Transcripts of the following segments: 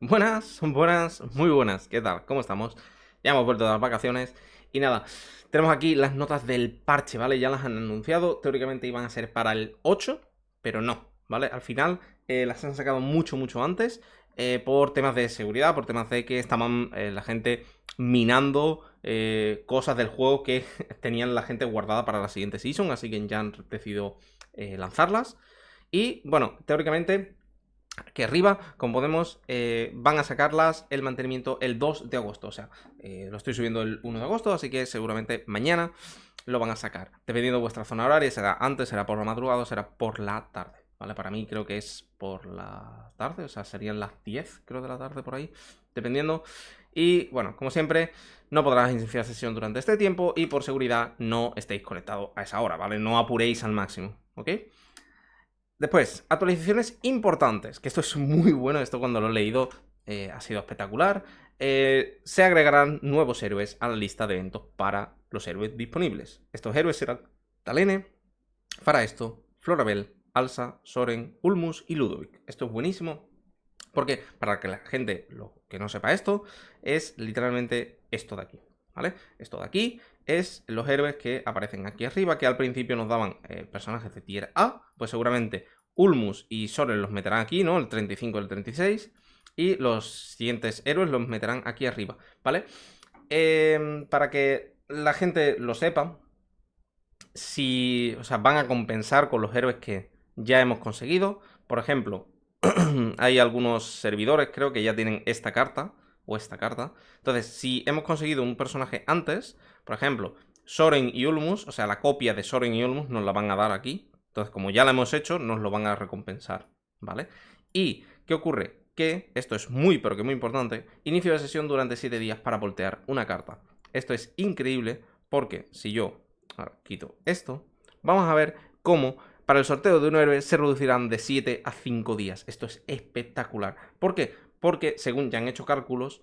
Buenas, buenas, muy buenas. ¿Qué tal? ¿Cómo estamos? Ya hemos vuelto de las vacaciones. Y nada, tenemos aquí las notas del parche, ¿vale? Ya las han anunciado. Teóricamente iban a ser para el 8, pero no, ¿vale? Al final las han sacado mucho antes por temas de seguridad, por temas de que estaban la gente minando cosas del juego que tenían la gente guardada para la siguiente season. Así que ya han decidido lanzarlas. Y bueno, teóricamente aquí arriba, como podemos, van a sacarlas el mantenimiento el 2 de agosto. O sea, lo estoy subiendo el 1 de agosto, así que seguramente mañana lo van a sacar. Dependiendo de vuestra zona horaria, será antes, será por la madrugada o será por la tarde. ¿Vale? Para mí creo que es por la tarde, o sea, serían las 10, creo, de la tarde por ahí, dependiendo. Y bueno, como siempre, no podrás iniciar sesión durante este tiempo y por seguridad no estéis conectados a esa hora, ¿vale? No apuréis al máximo, ¿ok? Después, actualizaciones importantes, que esto es muy bueno, esto cuando lo he leído ha sido espectacular. Se agregarán nuevos héroes a la lista de eventos para los héroes disponibles. Estos héroes serán Talene, Faraesto, Florabel, Alsa, Soren, Ulmus y Ludovic. Esto es buenísimo porque, para que la gente lo que no sepa esto, es literalmente esto de aquí, ¿vale? Esto de aquí es los héroes que aparecen aquí arriba, que al principio nos daban personajes de tier A, pues seguramente Ulmus y Soren los meterán aquí, ¿no? El 35 y el 36, y los siguientes héroes los meterán aquí arriba, ¿vale? Para que la gente lo sepa, si, o sea, van a compensar con los héroes que ya hemos conseguido. Por ejemplo, hay algunos servidores, creo, que ya tienen esta carta o esta carta. Entonces, si hemos conseguido un personaje antes, por ejemplo, Soren y Ulmus, o sea, la copia de Soren y Ulmus nos la van a dar aquí. Entonces, como ya la hemos hecho, nos lo van a recompensar, ¿vale? ¿Y qué ocurre? Que esto es muy, pero que muy importante. Inicio de sesión durante 7 días para voltear una carta. Esto es increíble porque si yo ahora quito esto, vamos a ver cómo para el sorteo de un héroe se reducirán de 7 a 5 días. Esto es espectacular. ¿Por qué? Porque según ya han hecho cálculos,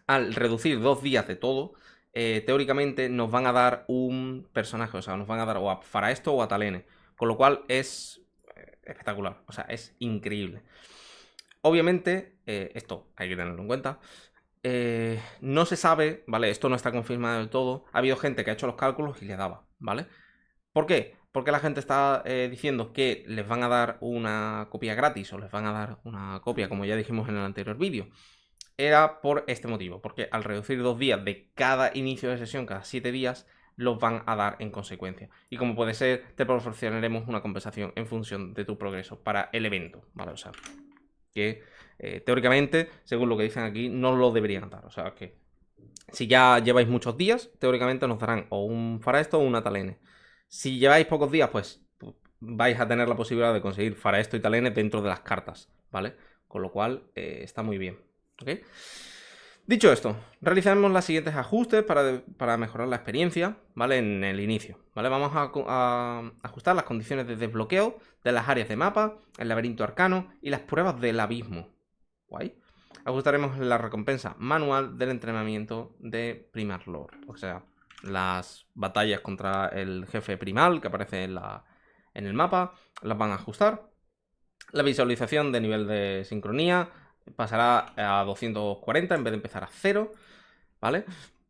al reducir 2 días de todo, teóricamente nos van a dar un personaje, o sea, nos van a dar o a Faraesto o a Talene. Con lo cual es espectacular, o sea, es increíble. Obviamente, esto hay que tenerlo en cuenta. No se sabe, ¿vale? Esto no está confirmado del todo. Ha habido gente que ha hecho los cálculos y le daba, ¿vale? ¿Por qué? Porque la gente está diciendo que les van a dar una copia gratis o les van a dar una copia, como ya dijimos en el anterior vídeo. Era por este motivo, porque al reducir 2 días de cada inicio de sesión, cada 7 días, los van a dar en consecuencia. Y como puede ser, te proporcionaremos una compensación en función de tu progreso para el evento, ¿vale? O sea, que teóricamente, según lo que dicen aquí, no lo deberían dar. O sea, que si ya lleváis muchos días, teóricamente nos darán o un Faraesto o una Talene. Si lleváis pocos días, pues vais a tener la posibilidad de conseguir Faraesto y Talene dentro de las cartas, ¿vale? Con lo cual, está muy bien, ¿ok? Dicho esto, realizaremos los siguientes ajustes para mejorar la experiencia, ¿vale? En el inicio, ¿vale? Vamos a ajustar las condiciones de desbloqueo de las áreas de mapa, el laberinto arcano y las pruebas del abismo. Guay. Ajustaremos la recompensa manual del entrenamiento de Primar Lord. O sea, las batallas contra el jefe primal que aparece en el mapa las van a ajustar. La visualización de nivel de sincronía pasará a 240 en vez de empezar a 0, ¿vale?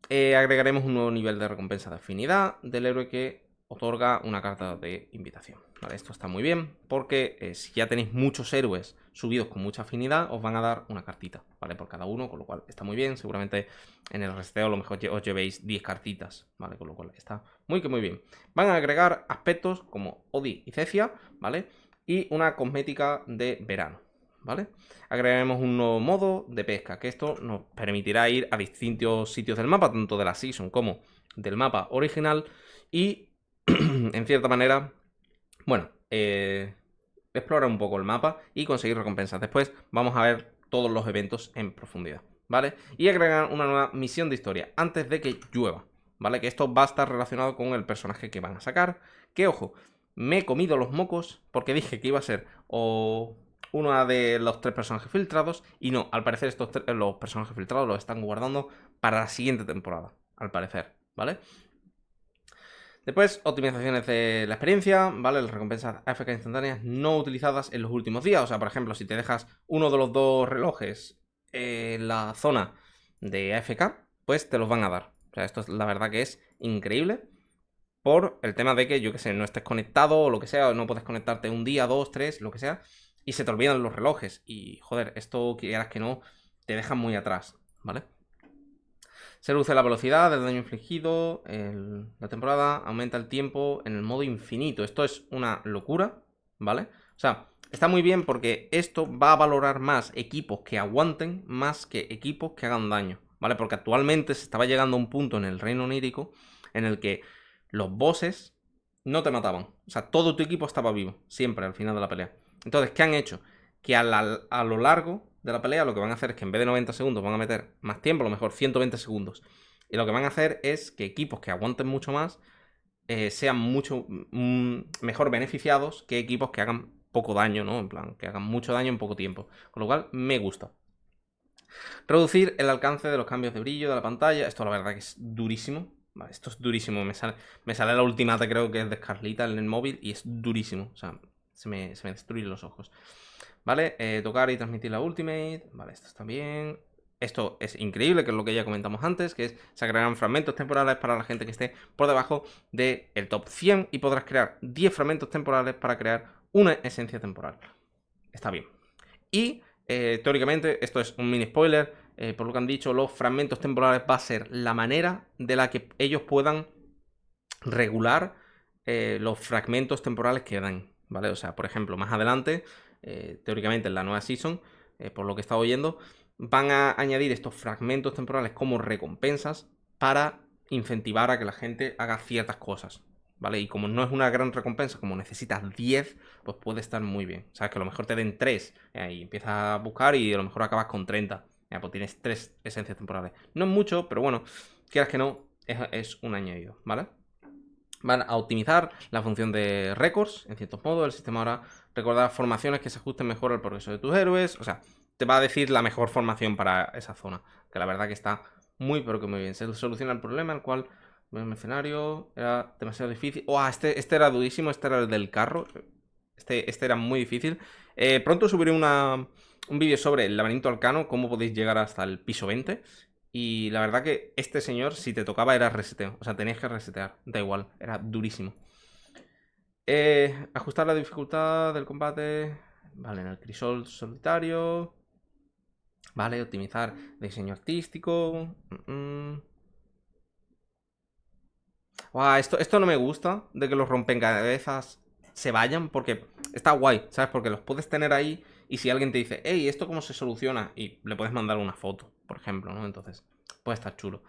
Agregaremos un nuevo nivel de recompensa de afinidad del héroe que otorga una carta de invitación. Vale, esto está muy bien porque si ya tenéis muchos héroes subidos con mucha afinidad, os van a dar una cartita, ¿vale? Por cada uno, con lo cual está muy bien. Seguramente en el resteo a lo mejor os llevéis 10 cartitas, ¿vale? Con lo cual está muy bien. Van a agregar aspectos como Odi y Cecia, ¿vale? Y una cosmética de verano, ¿vale? Agregaremos un nuevo modo de pesca, que esto nos permitirá ir a distintos sitios del mapa, tanto de la season como del mapa original, y en cierta manera, bueno, explorar un poco el mapa y conseguir recompensas. Después vamos a ver todos los eventos en profundidad, ¿vale? Y agregar una nueva misión de historia antes de que llueva, ¿vale? Que esto va a estar relacionado con el personaje que van a sacar. Que ojo, me he comido los mocos porque dije que iba a ser o uno de los 3 personajes filtrados y no, al parecer los personajes filtrados los están guardando para la siguiente temporada, al parecer, ¿vale? Después, optimizaciones de la experiencia, ¿vale? Las recompensas AFK instantáneas no utilizadas en los últimos días. O sea, por ejemplo, si te dejas uno de los 2 relojes la zona de AFK, pues te los van a dar. O sea, esto es la verdad que es increíble. Por el tema de que, yo que sé, no estés conectado o lo que sea, o no puedes conectarte un día, dos, tres, lo que sea, y se te olvidan los relojes. Y, joder, esto, quieras que no, te deja muy atrás, ¿vale? Se reduce la velocidad del daño infligido, la temporada, aumenta el tiempo en el modo infinito. Esto es una locura, ¿vale? O sea, está muy bien porque esto va a valorar más equipos que aguanten más que equipos que hagan daño, ¿vale? Porque actualmente se estaba llegando a un punto en el Reino Onírico en el que los bosses no te mataban. O sea, todo tu equipo estaba vivo, siempre al final de la pelea. Entonces, ¿qué han hecho? Que a lo largo de la pelea lo que van a hacer es que en vez de 90 segundos van a meter más tiempo, a lo mejor 120 segundos. Y lo que van a hacer es que equipos que aguanten mucho más sean mucho mejor beneficiados que equipos que hagan poco daño, ¿no? En plan, que hagan mucho daño en poco tiempo. Con lo cual, me gusta. Reducir el alcance de los cambios de brillo de la pantalla. Esto la verdad que es durísimo. Vale, esto es durísimo. Me sale la ultimata, creo que es de Scarlita en el móvil, y es durísimo. O sea, se me destruyen los ojos. ¿Vale? Tocar y transmitir la ultimate. Vale, esto está bien. Esto es increíble, que es lo que ya comentamos antes, que es se agregarán fragmentos temporales para la gente que esté por debajo del top 100 y podrás crear 10 fragmentos temporales para crear una esencia temporal. Está bien. Y teóricamente, esto es un mini spoiler, por lo que han dicho, los fragmentos temporales va a ser la manera de la que ellos puedan regular los fragmentos temporales que dan, ¿vale? O sea, por ejemplo, más adelante, teóricamente en la nueva season, por lo que he estado oyendo, van a añadir estos fragmentos temporales como recompensas para incentivar a que la gente haga ciertas cosas, ¿vale? Y como no es una gran recompensa, como necesitas 10, pues puede estar muy bien. Sabes que a lo mejor te den 3 y empiezas a buscar y a lo mejor acabas con 30. Pues tienes 3 esencias temporales. No es mucho, pero bueno, quieras que no, es un añadido, ¿vale? Van a optimizar la función de récords, en cierto modo. El sistema ahora recordará formaciones que se ajusten mejor al progreso de tus héroes. O sea, te va a decir la mejor formación para esa zona. Que la verdad que está muy, pero que muy bien. Se soluciona el problema, el cual el escenario era demasiado difícil. Este era durísimo, este era el del carro. Este era muy difícil. Pronto subiré un vídeo sobre el laberinto arcano, cómo podéis llegar hasta el piso 20. Y la verdad que este señor, si te tocaba, era reseteo. O sea, tenías que resetear. Da igual, era durísimo. Ajustar la dificultad del combate. Vale, en el crisol solitario. Vale, optimizar diseño artístico. Esto no me gusta, de que los rompecabezas se vayan, porque está guay, ¿sabes? Porque los puedes tener ahí y si alguien te dice, hey, ¿esto cómo se soluciona? Y le puedes mandar una foto, por ejemplo, ¿no? Entonces, puede estar chulo.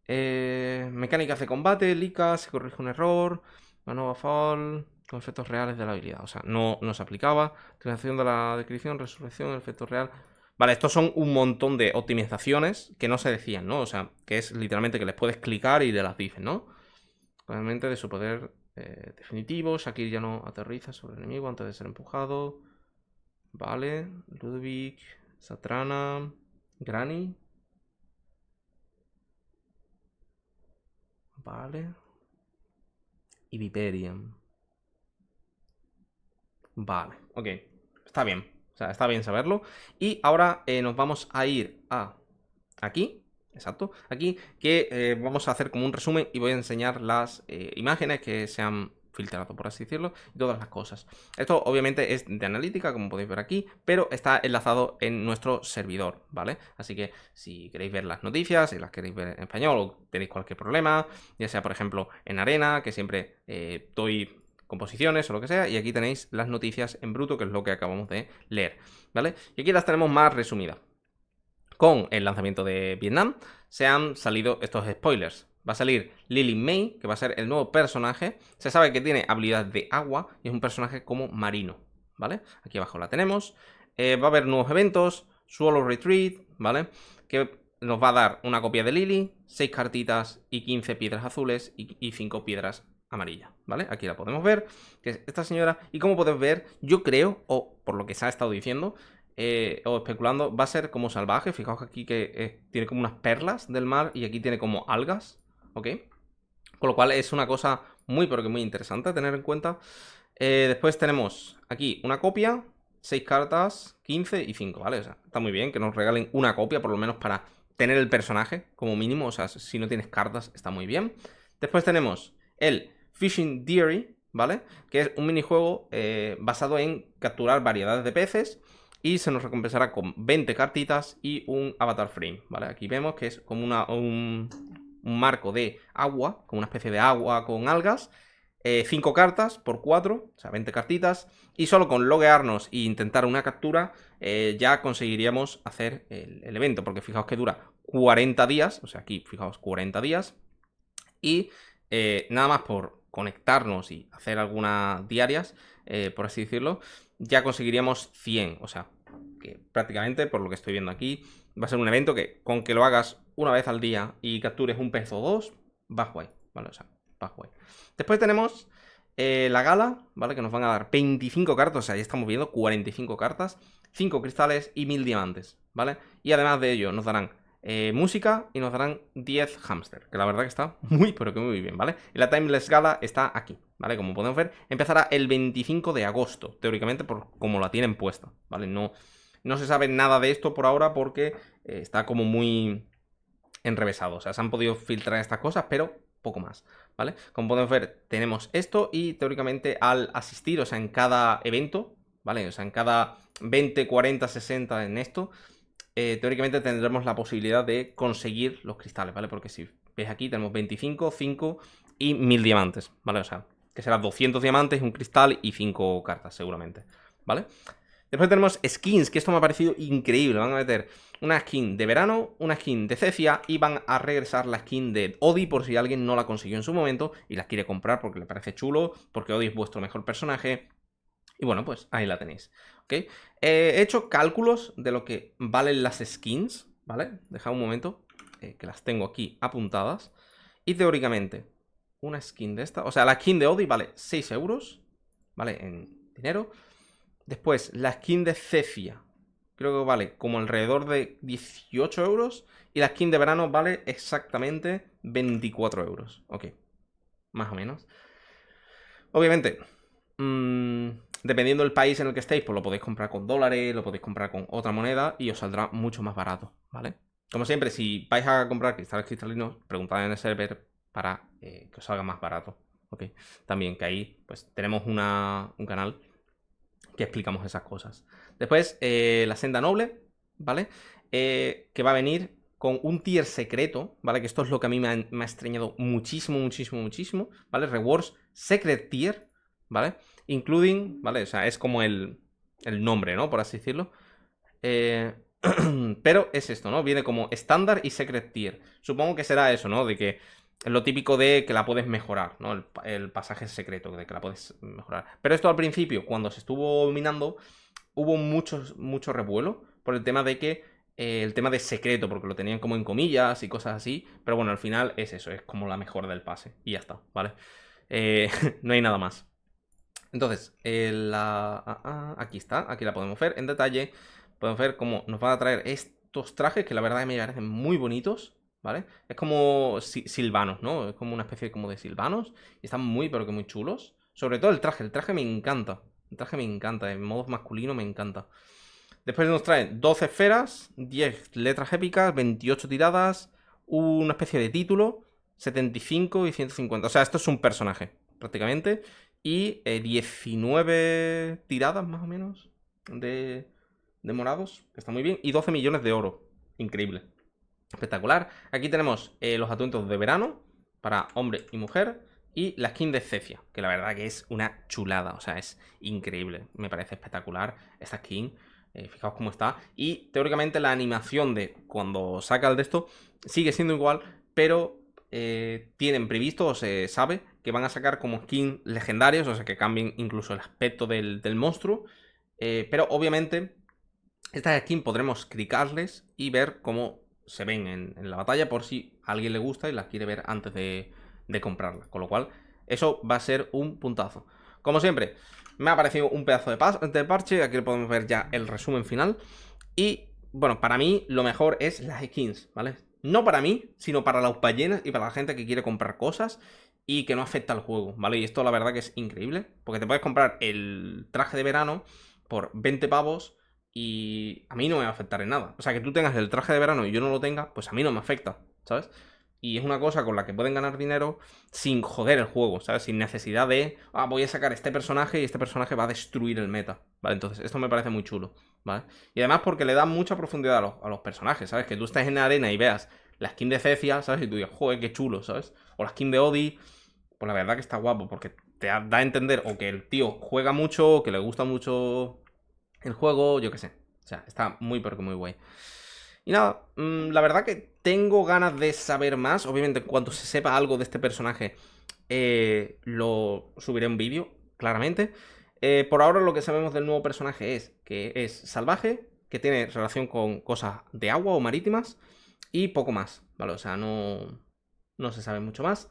Mecánicas de combate, Lika, se corrige un error, Manova Fall, con efectos reales de la habilidad. O sea, no se aplicaba. Utilización de la descripción, resurrección, el efecto real. Vale, estos son un montón de optimizaciones que no se decían, ¿no? O sea, que es literalmente que les puedes clicar y te las dicen, ¿no? Realmente de su poder definitivo. Shakir ya no aterriza sobre el enemigo antes de ser empujado. Vale. Ludovic, Satrana, Granny. Vale. Y Viperian. Vale, ok. Está bien. O sea, está bien saberlo. Y ahora nos vamos a ir a aquí. Exacto. Aquí que vamos a hacer como un resumen y voy a enseñar las imágenes que se han filtrado, por así decirlo, y todas las cosas. Esto obviamente es de analítica, como podéis ver aquí, pero está enlazado en nuestro servidor, ¿vale? Así que si queréis ver las noticias, si las queréis ver en español o tenéis cualquier problema, ya sea por ejemplo en Arena, que siempre doy composiciones o lo que sea, y aquí tenéis las noticias en bruto, que es lo que acabamos de leer, ¿vale? Y aquí las tenemos más resumidas. Con el lanzamiento de Vietnam se han salido estos spoilers. Va a salir Lily May, que va a ser el nuevo personaje. Se sabe que tiene habilidad de agua y es un personaje como marino, ¿vale? Aquí abajo la tenemos. Va a haber nuevos eventos, Swallow Retreat, ¿vale? Que nos va a dar una copia de Lily, 6 cartitas y 15 piedras azules y 5 piedras amarillas, ¿vale? Aquí la podemos ver, que es esta señora. Y como podéis ver, yo creo, o por lo que se ha estado diciendo, o especulando, va a ser como salvaje. Fijaos que aquí que tiene como unas perlas del mar y aquí tiene como algas, ¿ok? Con lo cual es una cosa muy, pero que muy interesante a tener en cuenta. Después tenemos aquí una copia 6 cartas, 15 y 5, ¿vale? O sea, está muy bien que nos regalen una copia, por lo menos para tener el personaje como mínimo. O sea, si no tienes cartas, está muy bien. Después tenemos el Fishing Diary, ¿vale? Que es un minijuego basado en capturar variedades de peces. Y se nos recompensará con 20 cartitas y un avatar frame, ¿vale? Aquí vemos que es como un marco de agua, como una especie de agua con algas. 5 cartas por 4, o sea, 20 cartitas. Y solo con loguearnos e intentar una captura ya conseguiríamos hacer el evento. Porque fijaos que dura 40 días, o sea, aquí fijaos 40 días. Y nada más por conectarnos y hacer algunas diarias, por así decirlo, ya conseguiríamos 100. O sea, que prácticamente, por lo que estoy viendo aquí, va a ser un evento que con que lo hagas una vez al día y captures un pez o dos, va guay, ¿vale? O sea, va guay. Después tenemos la gala, ¿vale? Que nos van a dar 25 cartas, o sea, ya estamos viendo 45 cartas, 5 cristales y 1000 diamantes, ¿vale? Y además de ello nos darán música y nos darán 10 hámster, que la verdad que está muy, pero que muy bien, ¿vale? Y la Timeless Gala está aquí, ¿vale? Como podemos ver, empezará el 25 de agosto, teóricamente, por como la tienen puesta, ¿vale? No se sabe nada de esto por ahora porque está como muy enrevesado, o sea, se han podido filtrar estas cosas, pero poco más, ¿vale? Como podemos ver, tenemos esto y teóricamente al asistir, o sea, en cada evento, ¿vale? O sea, en cada 20, 40, 60 en esto, teóricamente tendremos la posibilidad de conseguir los cristales, ¿vale? Porque si ves aquí tenemos 25, 5 y 1000 diamantes, ¿vale? O sea, que serán 200 diamantes, un cristal y 5 cartas seguramente, ¿vale? Después tenemos skins, que esto me ha parecido increíble. Van a meter una skin de verano, una skin de Cecia y van a regresar la skin de Odi por si alguien no la consiguió en su momento y la quiere comprar porque le parece chulo, porque Odi es vuestro mejor personaje. Y bueno, pues ahí la tenéis, ¿ok? He hecho cálculos de lo que valen las skins, ¿vale? Dejad un momento, que las tengo aquí apuntadas. Y teóricamente, una skin de esta, o sea, la skin de Odi vale 6 euros, ¿vale? En dinero. Después, la skin de Cecia, creo que vale como alrededor de 18 euros. Y la skin de verano vale exactamente 24 euros, ok, más o menos. Obviamente, dependiendo del país en el que estéis, pues lo podéis comprar con dólares, lo podéis comprar con otra moneda y os saldrá mucho más barato, ¿vale? Como siempre, si vais a comprar cristales cristalinos, preguntad en el server para que os salga más barato, ¿ok? También que ahí pues tenemos un canal que explicamos esas cosas. Después, la senda noble, ¿vale? Que va a venir con un tier secreto, ¿vale? Que esto es lo que a mí me ha extrañado muchísimo, muchísimo, muchísimo, ¿vale? Rewards Secret Tier, ¿vale? Including, ¿vale? O sea, es como el nombre, ¿no? Por así decirlo. Pero es esto, ¿no? Viene como estándar y Secret Tier. Supongo que será eso, ¿no? De que es lo típico de que la puedes mejorar, ¿no? El pasaje secreto, de que la puedes mejorar. Pero esto al principio, cuando se estuvo minando, hubo mucho revuelo por el tema de que el tema de secreto, porque lo tenían como en comillas y cosas así. Pero bueno, al final es eso, es como la mejora del pase. Y ya está, ¿vale? No hay nada más. Entonces, aquí está, aquí la podemos ver en detalle. Podemos ver cómo nos van a traer estos trajes que la verdad me parecen muy bonitos, ¿vale? Es como silvanos, ¿no? Es como una especie como de silvanos y están muy, pero que muy chulos. Sobre todo el traje me encanta. El traje me encanta, en modo masculino me encanta. Después nos traen 12 esferas, 10 letras épicas, 28 tiradas, una especie de título, 75 y 150. O sea, esto es un personaje, prácticamente. Y 19 tiradas, más o menos, de morados, que está muy bien. Y 12 millones de oro. Increíble. Espectacular. Aquí tenemos los atuendos de verano para hombre y mujer. Y la skin de Cecia, que la verdad que es una chulada. O sea, es increíble. Me parece espectacular esta skin. Fijaos cómo está. Y teóricamente la animación de cuando saca el de esto sigue siendo igual, pero tienen previsto, o se sabe, que van a sacar como skins legendarios, o sea, que cambien incluso el aspecto del monstruo. Pero obviamente estas skins podremos clicarles y ver cómo se ven en la batalla por si a alguien le gusta y las quiere ver antes de comprarla. Con lo cual, eso va a ser un puntazo. Como siempre, me ha parecido un pedazo de parche. Aquí podemos ver ya el resumen final. Y, bueno, para mí lo mejor es las skins, ¿vale? No para mí, sino para las ballenas y para la gente que quiere comprar cosas y que no afecta al juego, ¿vale? Y esto la verdad que es increíble, porque te puedes comprar el traje de verano por 20 pavos y a mí no me va a afectar en nada. O sea, que tú tengas el traje de verano y yo no lo tenga, pues a mí no me afecta, ¿sabes? Y es una cosa con la que pueden ganar dinero sin joder el juego, ¿sabes? Sin necesidad de, voy a sacar este personaje y este personaje va a destruir el meta, ¿vale? Entonces, esto me parece muy chulo, ¿vale? Y además porque le da mucha profundidad a los personajes, ¿sabes? Que tú estés en la arena y veas la skin de Cecia, ¿sabes? Y tú digas, joder, qué chulo, ¿sabes? O la skin de Odi, pues la verdad que está guapo, porque te da a entender o que el tío juega mucho, o que le gusta mucho el juego, yo qué sé. O sea, está muy, pero que muy guay. Y nada, la verdad que tengo ganas de saber más. Obviamente, en cuanto se sepa algo de este personaje, lo subiré en vídeo, claramente. Por ahora lo que sabemos del nuevo personaje es que es salvaje, que tiene relación con cosas de agua o marítimas, y poco más, ¿vale? O sea, no se sabe mucho más.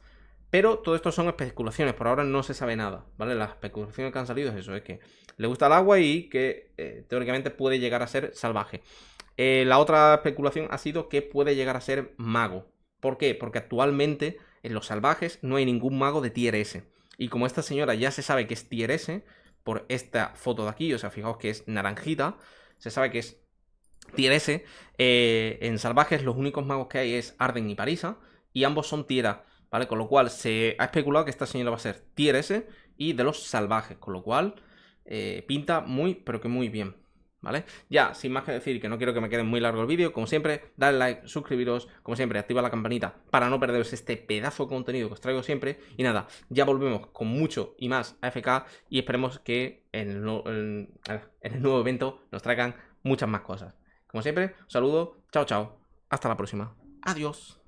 Pero todo esto son especulaciones, por ahora no se sabe nada, ¿vale? Las especulaciones que han salido es eso, es que le gusta el agua y que teóricamente puede llegar a ser salvaje. La otra especulación ha sido que puede llegar a ser mago. ¿Por qué? Porque actualmente en los salvajes no hay ningún mago de tier S. Y como esta señora ya se sabe que es tier S, por esta foto de aquí, o sea, fijaos que es naranjita, se sabe que es tier S. En salvajes los únicos magos que hay es Arden y Parisa, y ambos son tier A, ¿vale? Con lo cual se ha especulado que esta señora va a ser tier S y de los salvajes, con lo cual pinta muy, pero que muy bien, ¿vale? Ya, sin más que decir, que no quiero que me quede muy largo el vídeo, como siempre, dale like, suscribiros, como siempre, activa la campanita para no perderos este pedazo de contenido que os traigo siempre, y nada, ya volvemos con mucho y más AFK, y esperemos que en el nuevo evento nos traigan muchas más cosas. Como siempre, un saludo, chao chao, hasta la próxima, adiós.